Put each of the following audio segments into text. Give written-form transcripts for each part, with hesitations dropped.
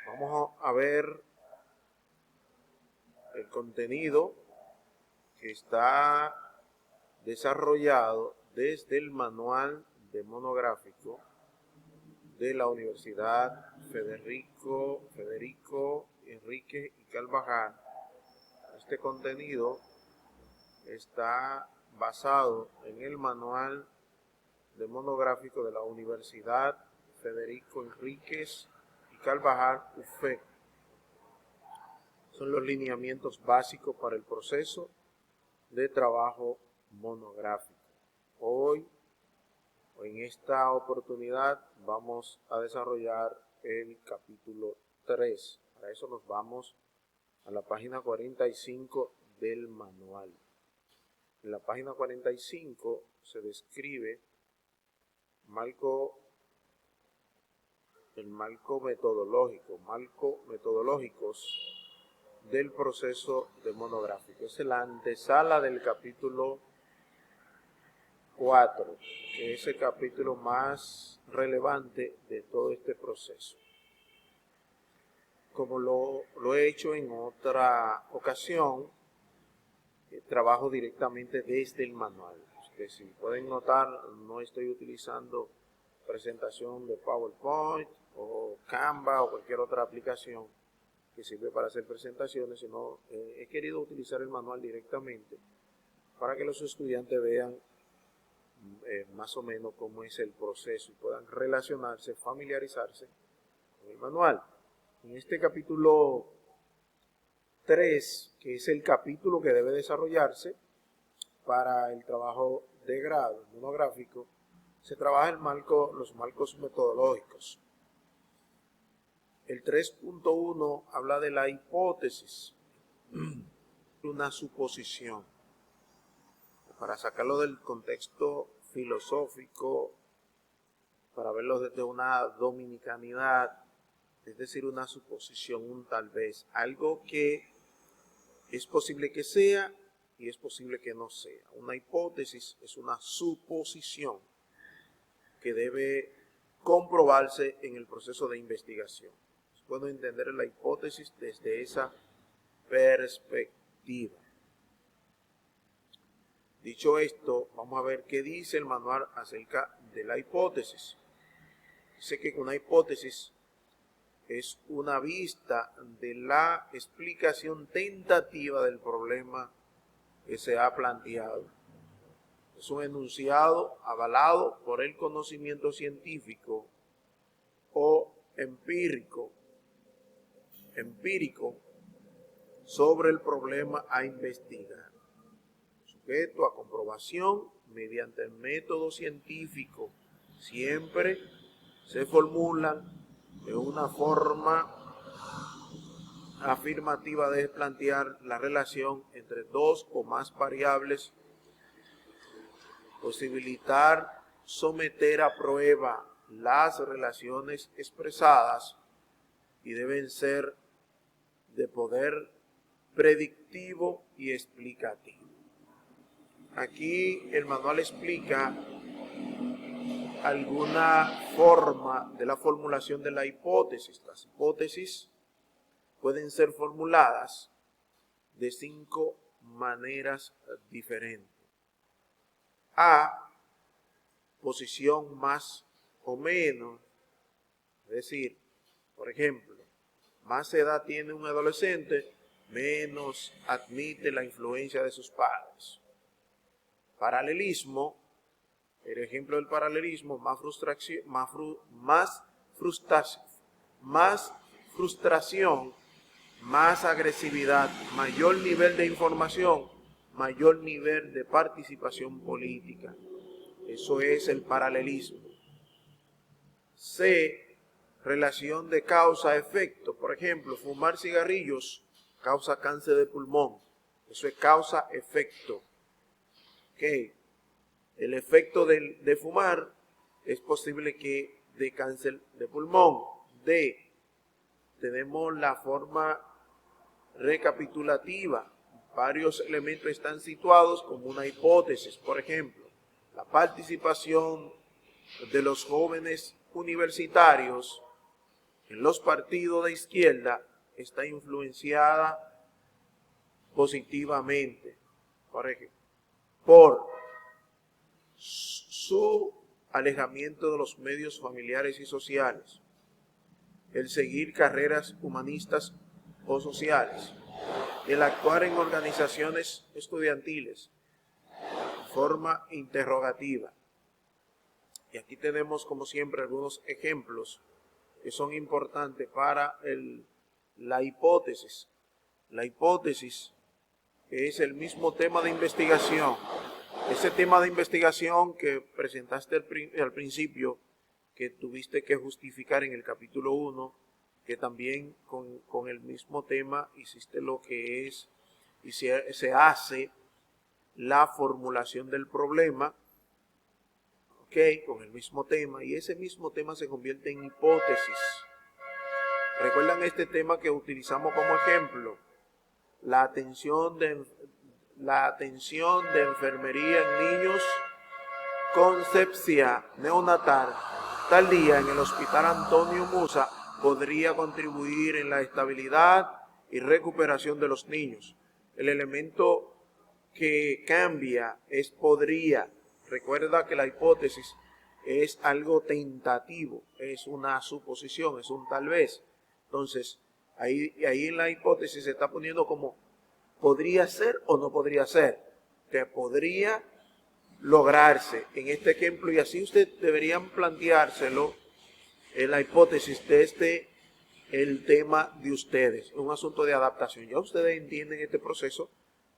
Vamos a ver el contenido que está desarrollado desde el manual de monográfico de la Universidad Federico Enrique y Carvajal. Este contenido está basado en el manual de monográfico de la Universidad Federico Enríquez y Carvajal, UFE. Son los lineamientos básicos para el proceso de trabajo monográfico. Hoy, en esta oportunidad, vamos a desarrollar el capítulo 3. Para eso nos vamos a la página 45 del manual. En la página 45 se describe marcos metodológicos del proceso de monográfico. Es la antesala del capítulo 4, que es el capítulo más relevante de todo este proceso. Como lo he hecho en otra ocasión, trabajo directamente desde el manual. Ustedes, si pueden notar, no estoy utilizando presentación de PowerPoint o Canva o cualquier otra aplicación que sirve para hacer presentaciones, sino he querido utilizar el manual directamente para que los estudiantes vean más o menos cómo es el proceso y puedan relacionarse, familiarizarse con el manual. En este capítulo 3, que es el capítulo que debe desarrollarse para el trabajo de grado monográfico, se trabaja los marcos metodológicos. El 3.1 habla de la hipótesis, una suposición. Para sacarlo del contexto filosófico, para verlo desde una dominicanidad, es decir, una suposición, un tal vez, algo que es posible que sea y es posible que no sea. Una hipótesis es una suposición que debe comprobarse en el proceso de investigación. Puedo entender la hipótesis desde esa perspectiva. Dicho esto, vamos a ver qué dice el manual acerca de la hipótesis. Dice que una hipótesis es una vista de la explicación tentativa del problema que se ha planteado. Es un enunciado avalado por el conocimiento científico o empírico sobre el problema a investigar, sujeto a comprobación mediante el método científico. Siempre se formulan de una forma afirmativa de plantear la relación entre dos o más variables, posibilitar someter a prueba las relaciones expresadas y deben ser de poder predictivo y explicativo. Aquí el manual explica alguna forma de la formulación de la hipótesis. Las hipótesis pueden ser formuladas de 5 maneras diferentes. A, posición más o menos, es decir, por ejemplo, más edad tiene un adolescente, menos admite la influencia de sus padres. Paralelismo, el ejemplo del paralelismo, más frustración, más agresividad, mayor nivel de información, mayor nivel de participación política. Eso es el paralelismo. C, relación de causa-efecto. Por ejemplo, fumar cigarrillos causa cáncer de pulmón. Eso es causa-efecto. Okay. El efecto de fumar es posible que dé cáncer de pulmón. D, tenemos la forma recapitulativa. Varios elementos están situados como una hipótesis. Por ejemplo, la participación de los jóvenes universitarios en los partidos de izquierda está influenciada positivamente por su alejamiento de los medios familiares y sociales, el seguir carreras humanistas o sociales, el actuar en organizaciones estudiantiles de forma interrogativa. Y aquí tenemos, como siempre, algunos ejemplos que son importantes para la hipótesis. La hipótesis es el mismo tema de investigación. Ese tema de investigación que presentaste al principio, que tuviste que justificar en el capítulo 1, que también con el mismo tema hiciste lo que es, y se hace la formulación del problema, con el mismo tema, y ese mismo tema se convierte en hipótesis. ¿Recuerdan este tema que utilizamos como ejemplo? La atención de enfermería en niños con sepsia neonatal tal día en el Hospital Antonio Musa podría contribuir en la estabilidad y recuperación de los niños. El elemento que cambia es podría. Recuerda que la hipótesis es algo tentativo, es una suposición, es un tal vez. Entonces, ahí en la hipótesis se está poniendo como podría ser o no podría ser, que podría lograrse en este ejemplo, y así ustedes deberían planteárselo en la hipótesis de el tema de ustedes, un asunto de adaptación. Ya ustedes entienden este proceso,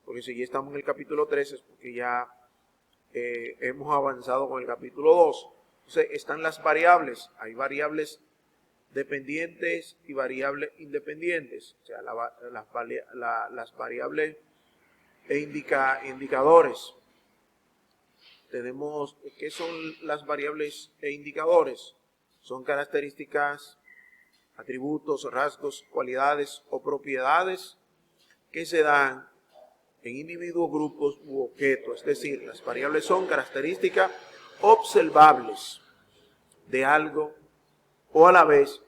porque si ya estamos en el capítulo 3 es porque ya hemos avanzado con el capítulo 2. Entonces están las variables, hay variables dependientes y variables independientes, o sea, las variables e indicadores. Tenemos, ¿qué son las variables e indicadores? Son características, atributos, rasgos, cualidades o propiedades que se dan en individuos, grupos u objetos. Es decir, las variables son características observables de algo o a la vez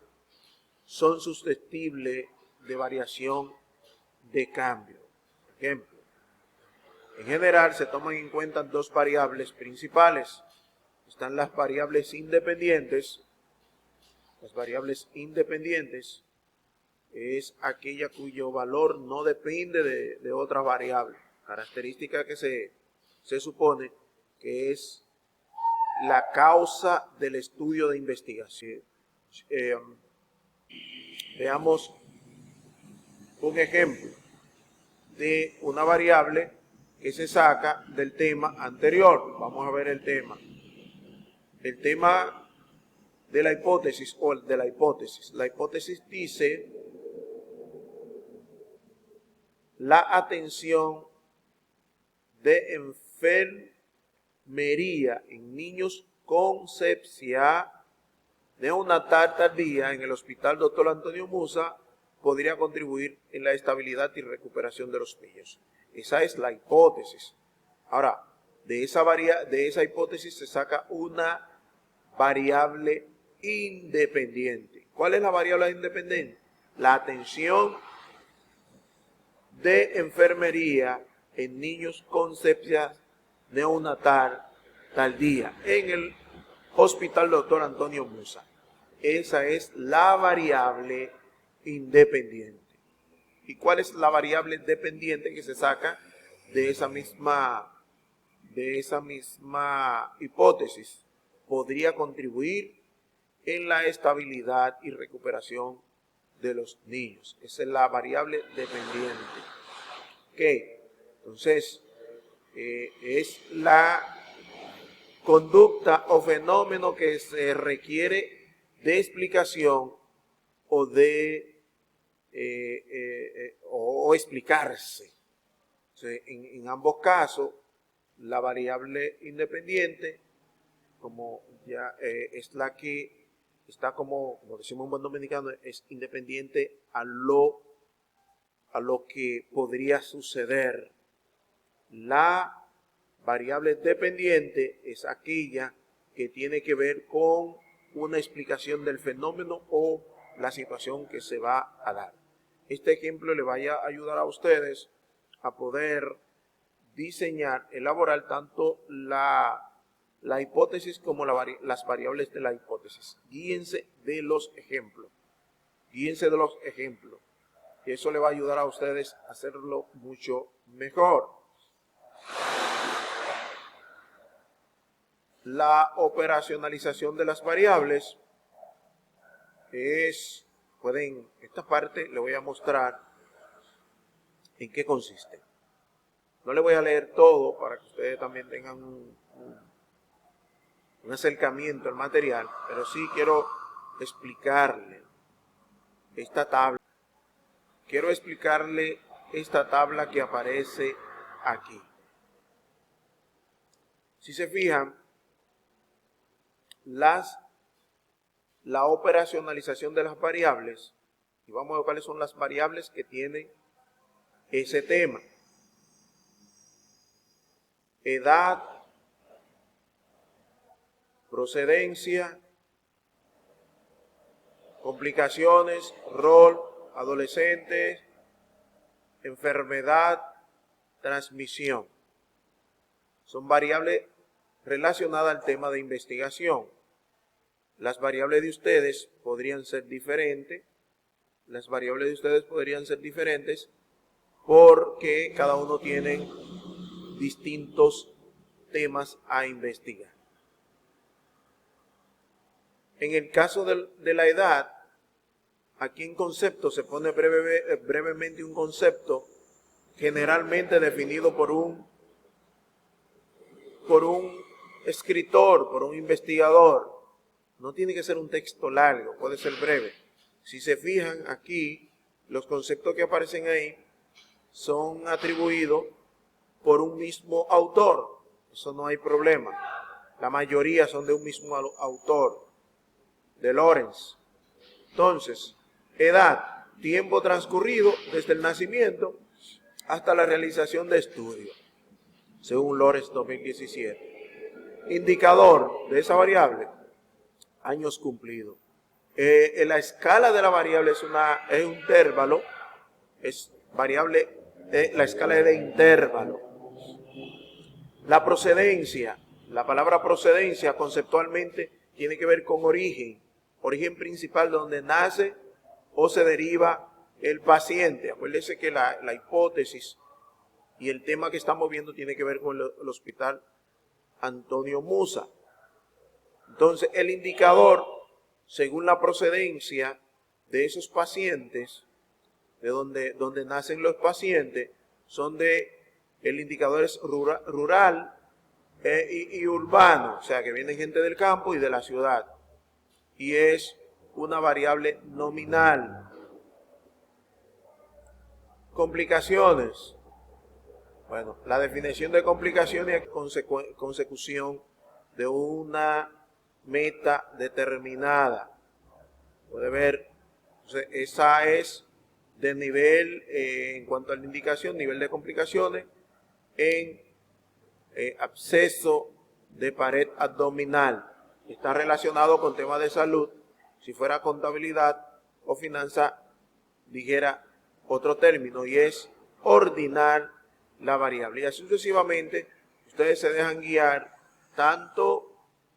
son susceptibles de variación, de cambio. Por ejemplo, en general se toman en cuenta dos variables principales. Están las variables independientes. Las variables independientes es aquella cuyo valor no depende de otra variable. Característica que se supone que es la causa del estudio de investigación. Veamos un ejemplo de una variable que se saca del tema anterior. Vamos a ver el tema. El tema de la hipótesis o de la hipótesis. La hipótesis dice la atención de enfermería en niños con sepsia neonatal tardía en el Hospital Dr. Antonio Musa podría contribuir en la estabilidad y recuperación de los niños. Esa es la hipótesis. Ahora, de esa hipótesis se saca una variable independiente. ¿Cuál es la variable independiente? La atención de enfermería en niños con sepsia neonatal tardía en el Hospital Dr. Antonio Musa. Esa es la variable independiente. ¿Y cuál es la variable dependiente que se saca de esa misma hipótesis? Podría contribuir en la estabilidad y recuperación de los niños. Esa es la variable dependiente. Entonces, es la conducta o fenómeno que se requiere de explicación o o explicarse. O sea, en ambos casos, la variable independiente, como ya es la que está como decimos en buen dominicano, es independiente a lo que podría suceder. La variable dependiente es aquella que tiene que ver con una explicación del fenómeno o la situación que se va a dar. Este ejemplo le vaya a ayudar a ustedes a poder diseñar, elaborar tanto la hipótesis como las variables de la hipótesis. Guíense de los ejemplos. Guíense de los ejemplos. Y eso le va a ayudar a ustedes a hacerlo mucho mejor. La operacionalización de las variables esta parte le voy a mostrar en qué consiste. No le voy a leer todo para que ustedes también tengan un acercamiento al material, pero sí quiero explicarle esta tabla. Quiero explicarle esta tabla que aparece aquí. Si se fijan, la operacionalización de las variables, y vamos a ver cuáles son las variables que tiene ese tema. Edad, procedencia, complicaciones, rol, adolescentes, enfermedad, transmisión. Son variables relacionadas al tema de investigación. Las variables de ustedes podrían ser diferentes. Las variables de ustedes podrían ser diferentes porque cada uno tiene distintos temas a investigar. En el caso de la edad, aquí en concepto se pone brevemente un concepto generalmente definido por un escritor, por un investigador. No tiene que ser un texto largo, puede ser breve. Si se fijan aquí, los conceptos que aparecen ahí son atribuidos por un mismo autor. Eso no hay problema. La mayoría son de un mismo autor, de Lorenz. Entonces, edad, tiempo transcurrido desde el nacimiento hasta la realización de estudios, según Lorenz 2017. Indicador de esa variable, años cumplidos. La escala de la variable es un intervalo, es variable, la escala es de intervalo. La procedencia, la palabra procedencia conceptualmente tiene que ver con origen principal donde nace o se deriva el paciente. Acuérdense que la hipótesis y el tema que estamos viendo tiene que ver con el Hospital Antonio Musa. Entonces, el indicador, según la procedencia de esos pacientes, de donde nacen los pacientes, el indicador es rural y urbano, o sea que viene gente del campo y de la ciudad. Y es una variable nominal. Complicaciones. Bueno, la definición de complicaciones es consecución de una meta determinada. Puede ver, entonces, esa es de nivel, en cuanto a la indicación, nivel de complicaciones en absceso de pared abdominal. Está relacionado con temas de salud. Si fuera contabilidad o finanza, dijera otro término, y es ordinar la variable. Y así sucesivamente, ustedes se dejan guiar tanto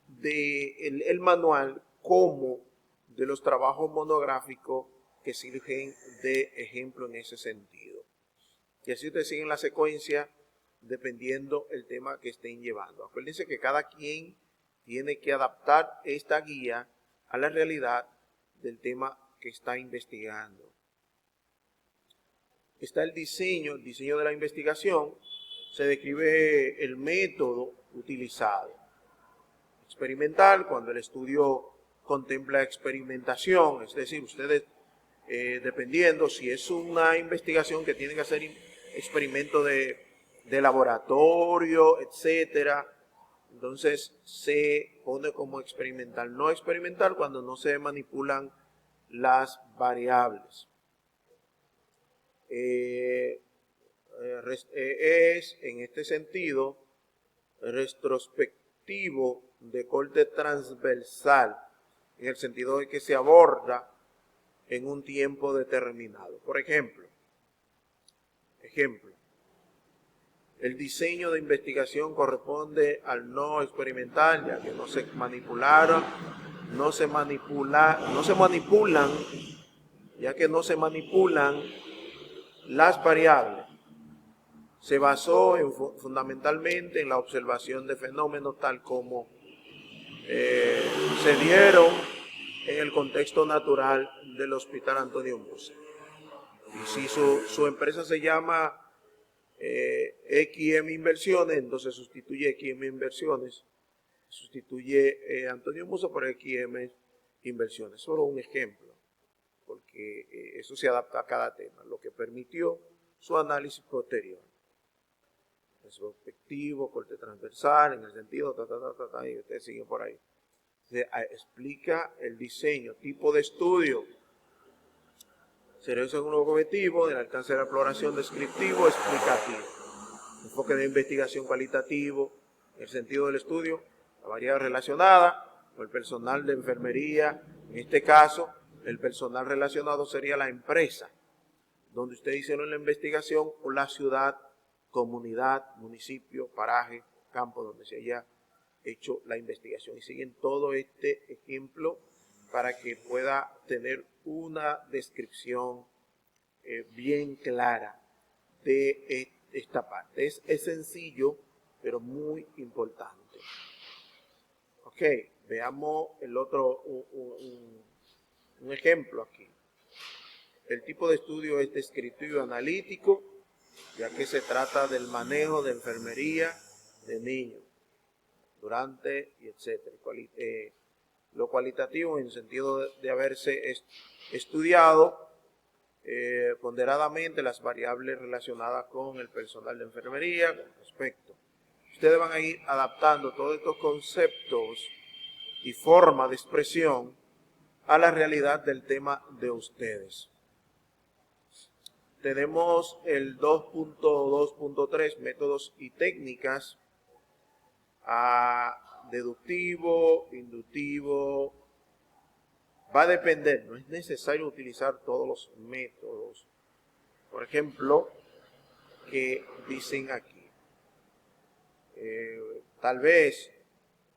del manual como de los trabajos monográficos que sirven de ejemplo en ese sentido. Y así ustedes siguen la secuencia dependiendo el tema que estén llevando. Acuérdense que cada quien tiene que adaptar esta guía a la realidad del tema que está investigando. Está el diseño de la investigación. Se describe el método utilizado. Experimental, cuando el estudio contempla experimentación, es decir, ustedes, dependiendo si es una investigación que tiene que hacer experimentos de laboratorio, etcétera, entonces se pone como experimental. No experimental cuando no se manipulan las variables. Es en este sentido retrospectivo de corte transversal, en el sentido de que se aborda en un tiempo determinado. Por ejemplo, el diseño de investigación corresponde al no experimental, ya que no se manipulan, las variables. Se basó fundamentalmente en la observación de fenómenos tal como se dieron en el contexto natural del Hospital Antonio Musa. Y si su empresa se llama XM Inversiones, entonces sustituye XM Inversiones, sustituye Antonio Musa por XM Inversiones. Solo un ejemplo, porque eso se adapta a cada tema, lo que permitió su análisis posterior. Retrospectivo, corte transversal, en el sentido, y ustedes siguen por ahí. Explica el diseño, tipo de estudio, servicio en un objetivo, el alcance de la exploración descriptivo, explicativo, enfoque de investigación cualitativo, el sentido del estudio, la variable relacionada con el personal de enfermería. En este caso, el personal relacionado sería la empresa donde ustedes hicieron la investigación, o la ciudad, comunidad, municipio, paraje, campo donde se haya hecho la investigación. Y siguen todo este ejemplo para que pueda tener una descripción bien clara de esta parte. Es sencillo, pero muy importante. Ok, veamos el otro, un ejemplo aquí. El tipo de estudio es descriptivo y analítico, ya que se trata del manejo de enfermería de niños, durante y etcétera. Lo cualitativo en el sentido de haberse estudiado ponderadamente las variables relacionadas con el personal de enfermería con respecto. Ustedes van a ir adaptando todos estos conceptos y formas de expresión a la realidad del tema de ustedes. Tenemos el 2.2.3, métodos y técnicas, deductivo, inductivo. Va a depender, no es necesario utilizar todos los métodos. Por ejemplo, que dicen aquí, tal vez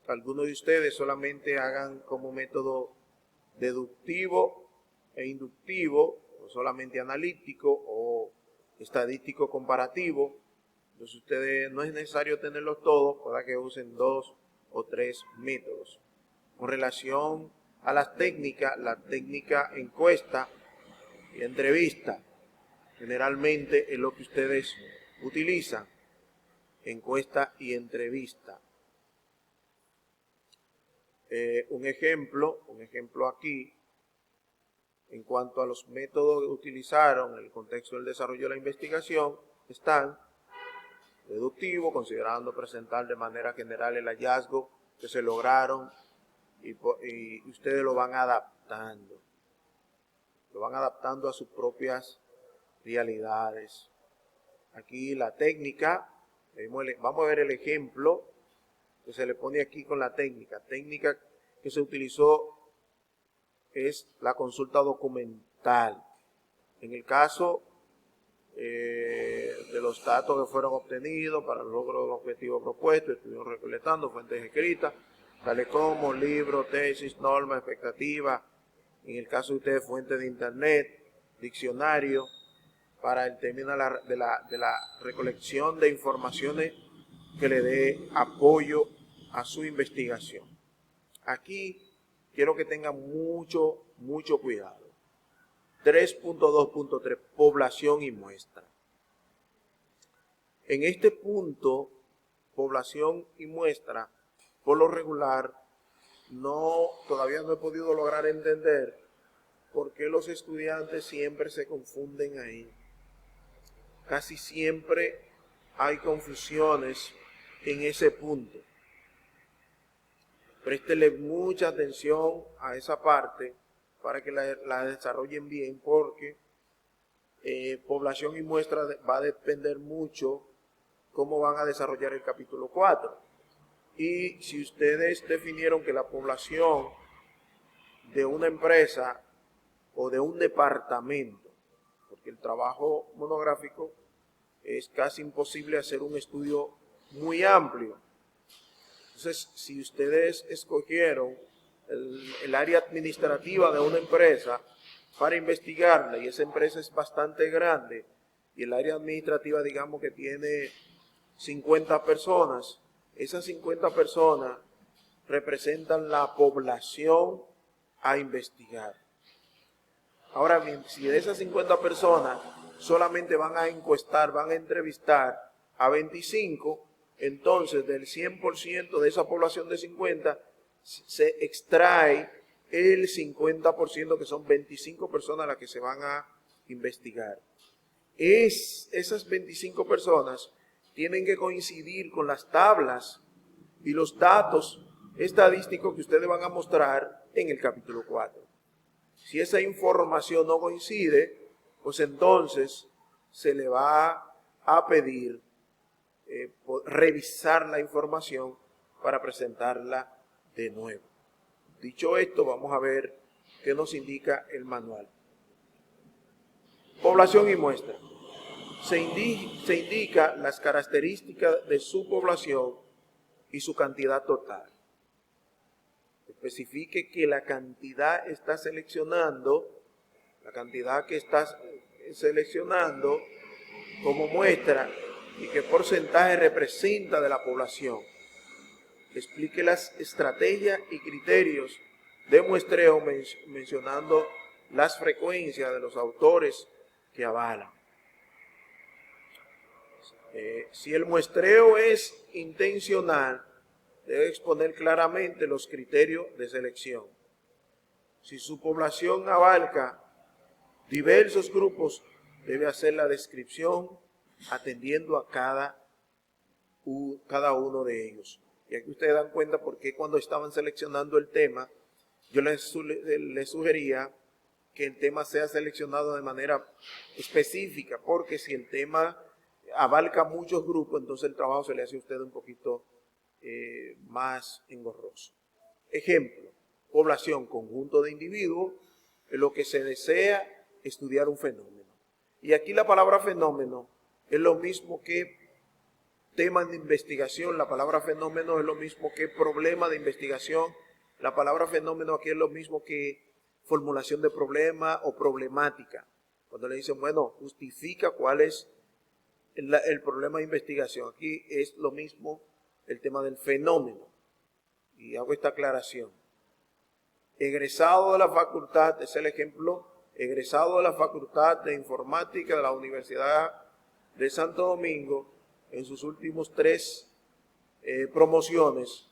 algunos de ustedes solamente hagan como método deductivo e inductivo, o solamente analítico o estadístico comparativo. Entonces ustedes no es necesario tenerlos todos para que usen 2 o 3 métodos. Con relación a las técnicas, la técnica encuesta y entrevista generalmente es lo que ustedes utilizan, encuesta y entrevista. Un ejemplo aquí, en cuanto a los métodos que utilizaron en el contexto del desarrollo de la investigación, están deductivo, considerando presentar de manera general el hallazgo que se lograron, y ustedes lo van adaptando a sus propias realidades. Aquí la técnica, vamos a ver el ejemplo que se le pone aquí con la técnica que se utilizó es la consulta documental. En el caso de los datos que fueron obtenidos para el logro del objetivo propuesto, estuvimos recolectando fuentes escritas, tales como libros, tesis, normas, expectativas. En el caso de ustedes, fuentes de internet, diccionario, para el término de la recolección de informaciones que le dé apoyo a su investigación. Aquí quiero que tengan mucho cuidado. 3.2.3, población y muestra. En este punto, población y muestra, por lo regular, todavía no he podido lograr entender por qué los estudiantes siempre se confunden ahí. Casi siempre hay confusiones en ese punto. Préstele mucha atención a esa parte para que la desarrollen bien, porque población y muestra va a depender mucho cómo van a desarrollar el capítulo 4. Y si ustedes definieron que la población de una empresa o de un departamento, porque el trabajo monográfico es casi imposible hacer un estudio muy amplio. Entonces, si ustedes escogieron el área administrativa de una empresa para investigarla, y esa empresa es bastante grande, y el área administrativa digamos que tiene 50 personas, esas 50 personas representan la población a investigar. Ahora bien, si de esas 50 personas solamente van a encuestar, van a entrevistar a 25, entonces del 100% de esa población de 50 se extrae el 50%, que son 25 personas las que se van a investigar. Esas 25 personas tienen que coincidir con las tablas y los datos estadísticos que ustedes van a mostrar en el capítulo 4. Si esa información no coincide, pues entonces se le va a pedir revisar la información para presentarla de nuevo. Dicho esto, vamos a ver qué nos indica el manual. Población y muestra. Se indica las características de su población y su cantidad total. Especifique que la cantidad está seleccionando, la cantidad que estás seleccionando como muestra y qué porcentaje representa de la población. Explique las estrategias y criterios de muestreo mencionando las frecuencias de los autores que avalan. Si el muestreo es intencional, debe exponer claramente los criterios de selección. Si su población abarca diversos grupos, debe hacer la descripción atendiendo a cada uno de ellos. Y aquí ustedes dan cuenta por qué cuando estaban seleccionando el tema, yo les sugería que el tema sea seleccionado de manera específica, porque si el tema abarca muchos grupos, entonces el trabajo se le hace a usted un poquito más engorroso. Ejemplo, población, conjunto de individuos, en lo que se desea estudiar un fenómeno. Y aquí la palabra fenómeno es lo mismo que tema de investigación, la palabra fenómeno es lo mismo que problema de investigación, la palabra fenómeno aquí es lo mismo que formulación de problema o problemática. Cuando le dicen, bueno, justifica cuál es el problema de investigación. Aquí es lo mismo el tema del fenómeno. Y hago esta aclaración. Egresado de la facultad, es el ejemplo, egresado de la Facultad de Informática de la Universidad de Santo Domingo, en sus últimos 3 promociones,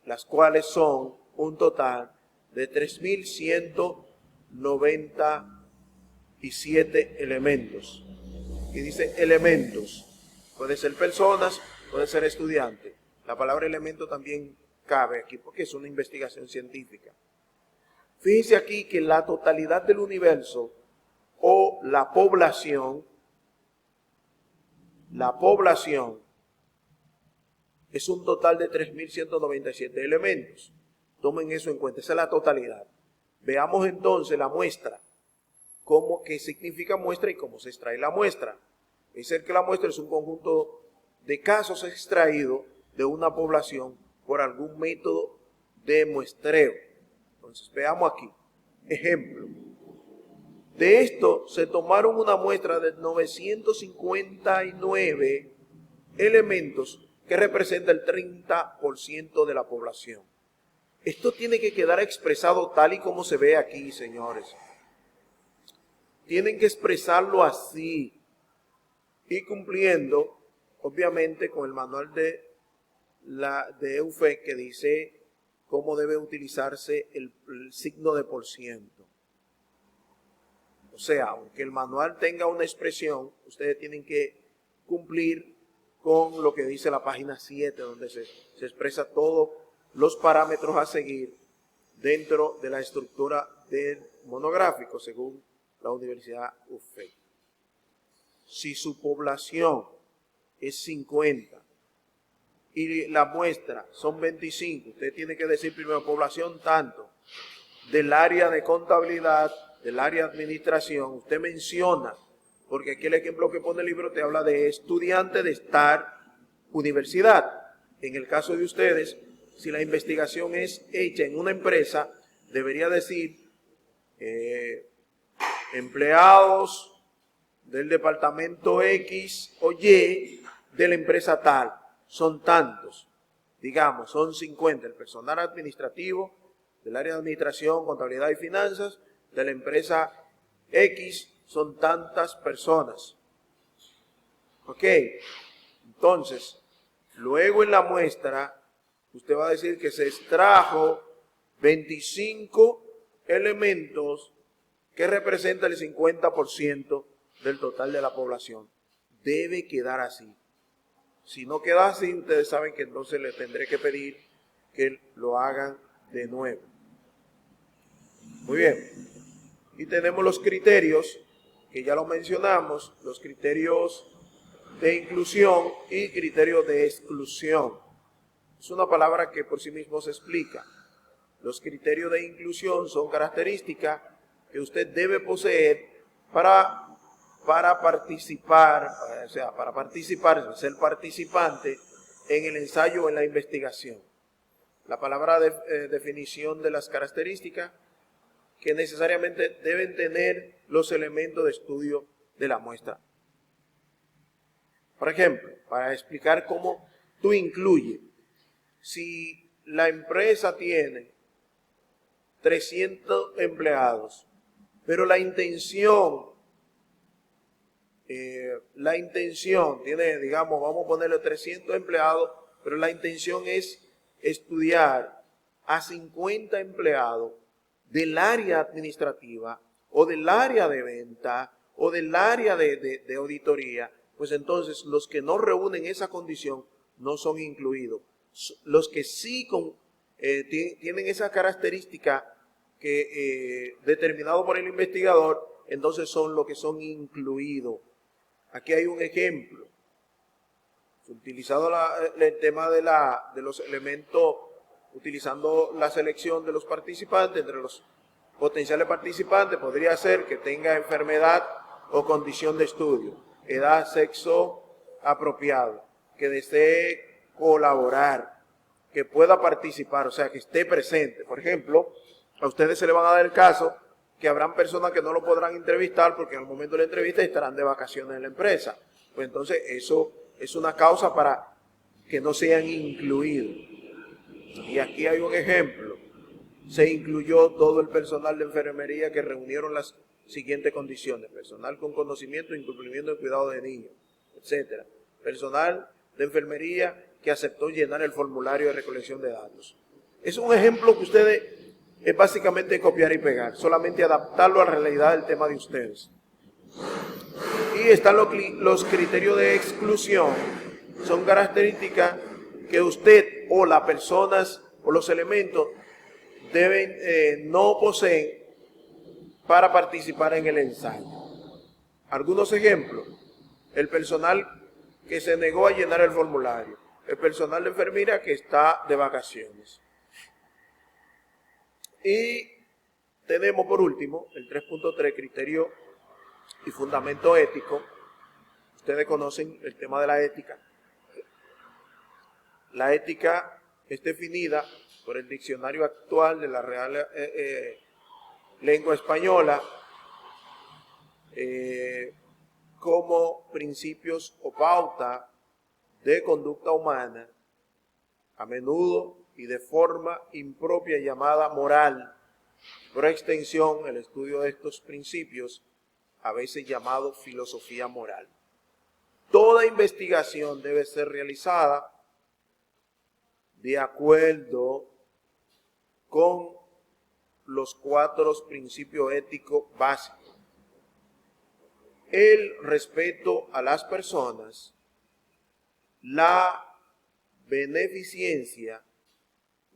las cuales son un total de 3.197 elementos. Y dice elementos, puede ser personas, puede ser estudiantes. La palabra elemento también cabe aquí porque es una investigación científica. Fíjense aquí que la totalidad del universo o la población es un total de 3.197 elementos. Tomen eso en cuenta, esa es la totalidad. Veamos entonces la muestra. ¿Qué significa muestra y cómo se extrae la muestra? Es que la muestra es un conjunto de casos extraídos de una población por algún método de muestreo. Entonces veamos aquí. Ejemplo. De esto se tomaron una muestra de 959 elementos que representa el 30% de la población. Esto tiene que quedar expresado tal y como se ve aquí, señores. Tienen que expresarlo así y cumpliendo, obviamente, con el manual de EUFEC que dice cómo debe utilizarse el signo de por ciento. O sea, aunque el manual tenga una expresión, ustedes tienen que cumplir con lo que dice la página 7, donde se expresa todos los parámetros a seguir dentro de la estructura del monográfico, según la Universidad UFEC. Si su población es 50 y la muestra son 25, usted tiene que decir primero población tanto del área de contabilidad del área de administración, usted menciona, porque aquí el ejemplo que pone el libro te habla de estudiante de estar universidad. En el caso de ustedes, si la investigación es hecha en una empresa, debería decir empleados del departamento X o Y de la empresa tal. Son tantos, digamos, son 50. El personal administrativo del área de administración, contabilidad y finanzas de la empresa X son tantas personas. Ok, entonces, luego en la muestra, usted va a decir que se extrajo 25 elementos que representan el 50% del total de la población. Debe quedar así. Si no queda así, ustedes saben que entonces le tendré que pedir que lo hagan de nuevo. Muy bien. Y tenemos los criterios, que ya lo mencionamos, los criterios de inclusión y criterios de exclusión. Es una palabra que por sí mismo se explica. Los criterios de inclusión son características que usted debe poseer para participar, o sea, para participar, ser participante en el ensayo o en la investigación. La palabra definición de las características que necesariamente deben tener los elementos de estudio de la muestra. Por ejemplo, para explicar cómo tú incluyes, si la empresa tiene 300 empleados, pero la intención tiene, digamos, vamos a ponerle 300 empleados, pero la intención es estudiar a 50 empleados del área administrativa o del área de venta o del área de auditoría, pues entonces los que no reúnen esa condición no son incluidos. Los que sí tienen esa característica que determinado por el investigador, entonces son los que son incluidos. Aquí hay un ejemplo. Utilizado el tema de los elementos, utilizando la selección de los participantes, entre los potenciales participantes, podría ser que tenga enfermedad o condición de estudio, edad, sexo apropiado, que desee colaborar, que pueda participar, o sea, que esté presente. Por ejemplo, a ustedes se le van a dar el caso que habrán personas que no lo podrán entrevistar porque en el momento de la entrevista estarán de vacaciones en la empresa. Pues entonces eso es una causa para que no sean incluidos. Y aquí hay un ejemplo. Se incluyó todo el personal de enfermería que reunieron las siguientes condiciones: personal con conocimiento y cumplimiento de cuidado de niños, etc. Personal de enfermería que aceptó llenar el formulario de recolección de datos. Es un ejemplo que ustedes es básicamente copiar y pegar, solamente adaptarlo a la realidad del tema de ustedes. Y están los criterios de exclusión. Son características que usted o las personas o los elementos no poseen para participar en el ensayo. Algunos ejemplos: el personal que se negó a llenar el formulario, el personal de enfermería que está de vacaciones. Y tenemos por último el 3.3, criterio y fundamento ético. Ustedes conocen el tema de la ética. La ética es definida por el diccionario actual de la Real Lengua Española como principios o pauta de conducta humana, a menudo y de forma impropia llamada moral. Por extensión, el estudio de estos principios, a veces llamado filosofía moral. Toda investigación debe ser realizada de acuerdo con los 4 principios éticos básicos: el respeto a las personas, la beneficencia,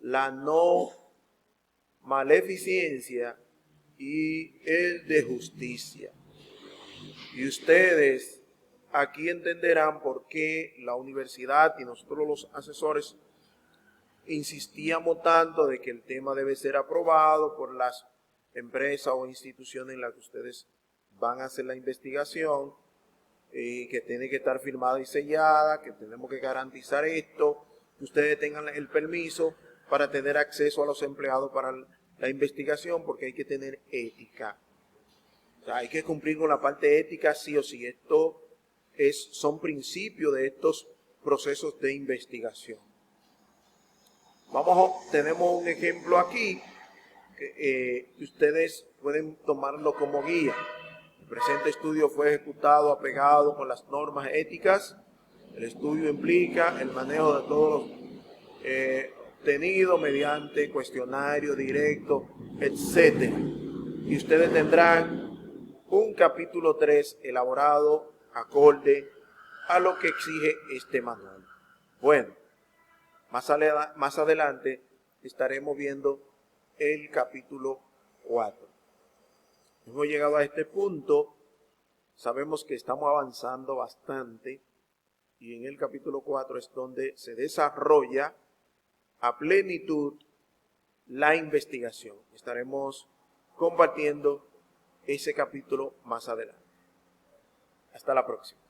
la no maleficencia y el de justicia. Y ustedes aquí entenderán por qué la universidad y nosotros los asesores insistíamos tanto de que el tema debe ser aprobado por las empresa o institución en la que ustedes van a hacer la investigación, y que tiene que estar firmada y sellada, que tenemos que garantizar esto, que ustedes tengan el permiso para tener acceso a los empleados para la investigación, porque hay que tener ética. O sea, hay que cumplir con la parte ética sí o sí. Esto son principios de estos procesos de investigación. Tenemos un ejemplo aquí que ustedes pueden tomarlo como guía. El presente estudio fue ejecutado apegado con las normas éticas. El estudio implica el manejo de todos los obtenidos mediante cuestionario directo, etc. Y ustedes tendrán un capítulo 3 elaborado acorde a lo que exige este manual. Bueno, más adelante estaremos viendo el capítulo 4. Hemos llegado a este punto, sabemos que estamos avanzando bastante y en el capítulo 4 es donde se desarrolla a plenitud la investigación. Estaremos compartiendo ese capítulo más adelante. Hasta la próxima.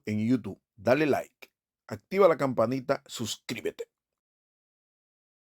En YouTube, dale like, activa la campanita, suscríbete.